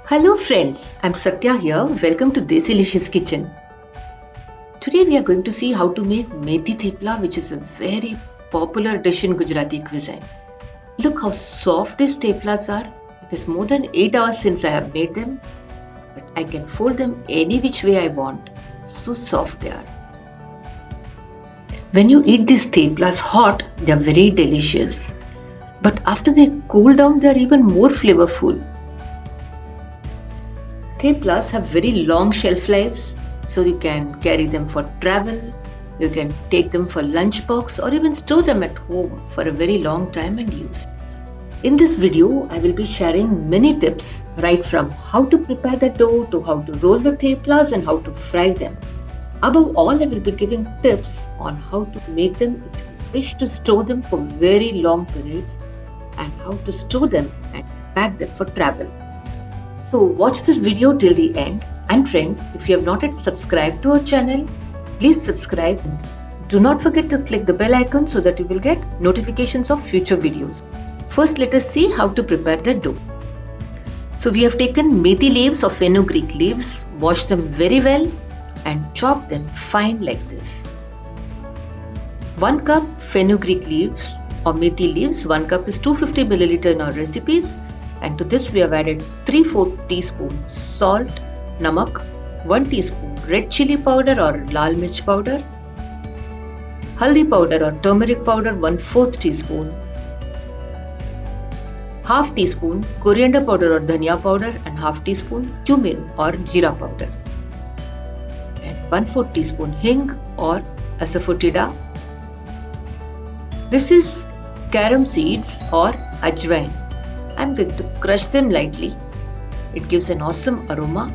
Hello friends, I'm Satya here. Welcome to Desilicious Kitchen. Today we are going to see how to make methi thepla, which is a very popular dish in Gujarati cuisine. Look how soft these theplas are. It is more than 8 hours since I have made them, but I can fold them any which way I want. So soft they are. When you eat these theplas hot, they are very delicious. But after they cool down, they are even more flavorful. Theplas have very long shelf lives, so you can carry them for travel, you can take them for lunchbox or even store them at home for a very long time and use. In this video, I will be sharing many tips right from how to prepare the dough to how to roll the theplas and how to fry them. Above all, I will be giving tips on how to make them if you wish to store them for very long periods and how to store them and pack them for travel. So watch this video till the end, and friends, if you have not yet subscribed to our channel, please subscribe. Do not forget to click the bell icon so that you will get notifications of future videos. First, let us see how to prepare the dough. So we have taken methi leaves or fenugreek leaves, washed them very well and chopped them fine like this. 1 cup fenugreek leaves or methi leaves, 1 cup is 250 ml in our recipes. And to this we have added 3/4 teaspoon salt, namak, 1 teaspoon red chili powder or lal mirch powder, haldi powder or turmeric powder 1/4 teaspoon, half teaspoon coriander powder or dhania powder and half teaspoon cumin or jeera powder, and 1/4 teaspoon hing or asafoetida. This is carom seeds or ajwain. I'm going to crush them lightly. It gives an awesome aroma.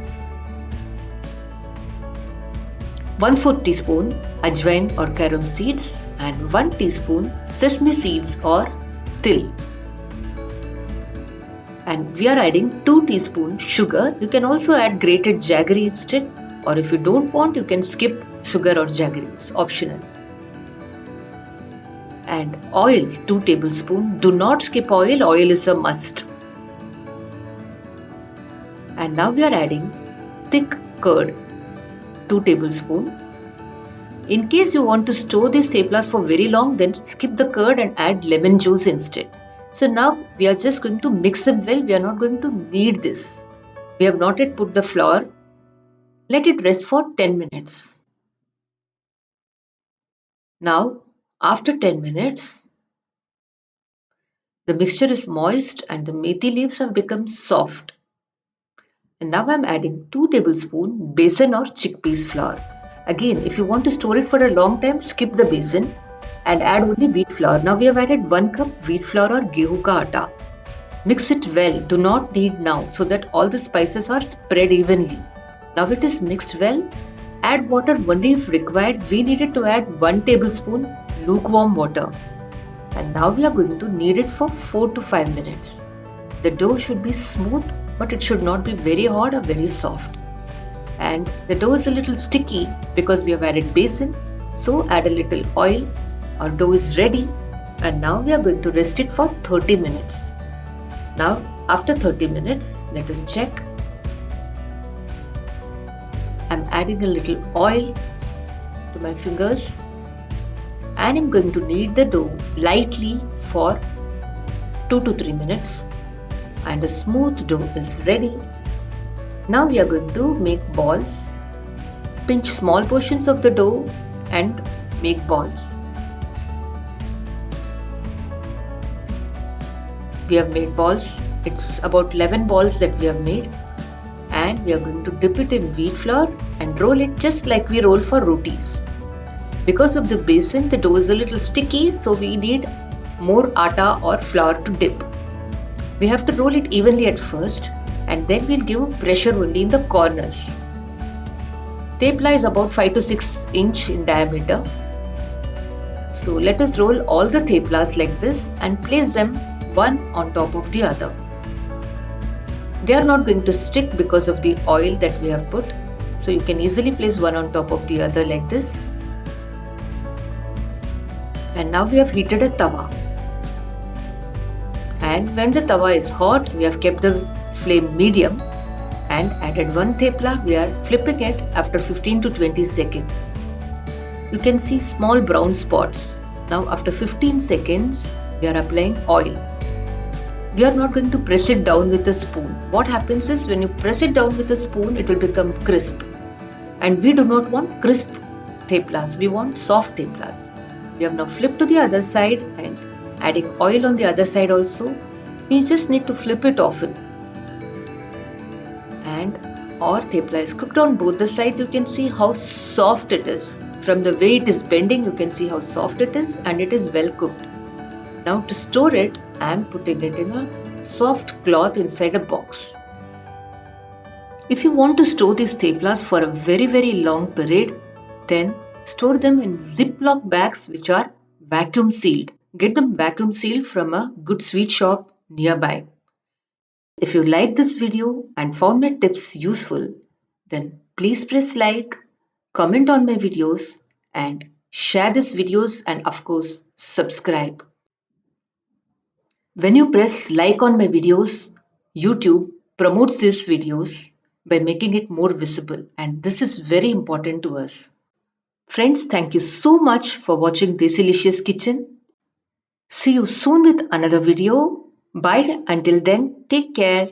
1/4 teaspoon ajwain or carom seeds and 1 teaspoon sesame seeds or til. And we are adding 2 teaspoons sugar. You can also add grated jaggery instead, or if you don't want, you can skip sugar or jaggery. It's optional. And oil 2 tablespoons. Do not skip oil, oil is a must. And now we are adding thick curd 2 tablespoons. In case you want to store these theplas for very long, then skip the curd and add lemon juice instead. So now we are just going to mix them well. We are not going to knead this. We have not yet put the flour. Let it rest for 10 minutes. Now after 10 minutes, the mixture is moist and the methi leaves have become soft. And now I am adding 2 tablespoons besan or chickpeas flour. Again, if you want to store it for a long time, skip the besan and add only wheat flour. Now we have added 1 cup wheat flour or gehu ka atta. Mix it well. Do not knead now so that all the spices are spread evenly. Now it is mixed well. Add water only if required. We needed to add 1 tablespoon lukewarm water. And now we are going to knead it for 4 to 5 minutes. The dough should be smooth, but it should not be very hard or very soft. And the dough is a little sticky because we have added besan. So add a little oil. Our dough is ready. And now we are going to rest it for 30 minutes. Now after 30 minutes, let us check. I'm adding a little oil to my fingers. And I'm going to knead the dough lightly for 2 to 3 minutes, and a smooth dough is ready. Now we are going to make balls. Pinch small portions of the dough and make balls. We have made balls. It's about 11 balls that we have made, and we are going to dip it in wheat flour and roll it just like we roll for rotis. Because of the besan, the dough is a little sticky, so we need more atta or flour to dip. We have to roll it evenly at first, and then we'll give pressure only in the corners. Thepla is about 5 to 6 inch in diameter. So let us roll all the theplas like this and place them one on top of the other. They are not going to stick because of the oil that we have put. So you can easily place one on top of the other like this. And now we have heated a tawa. And when the tawa is hot, we have kept the flame medium and added one thepla. We are flipping it after 15 to 20 seconds. You can see small brown spots. Now after 15 seconds, we are applying oil. We are not going to press it down with a spoon. What happens is when you press it down with a spoon, it will become crisp. And we do not want crisp theplas, we want soft theplas. We have now flipped to the other side and adding oil on the other side also. We just need to flip it often. And our thepla is cooked on both the sides. You can see how soft it is. From the way it is bending, you can see how soft it is, and it is well cooked. Now to store it, I am putting it in a soft cloth inside a box. If you want to store these theplas for a very long period, then store them in Ziploc bags which are vacuum sealed. Get them vacuum sealed from a good sweet shop nearby. If you like this video and found my tips useful, then please press like, comment on my videos, and share these videos, and of course subscribe. When you press like on my videos, YouTube promotes these videos by making it more visible, and this is very important to us. Friends, thank you so much for watching Desilicious Kitchen. See you soon with another video. Bye until then, take care.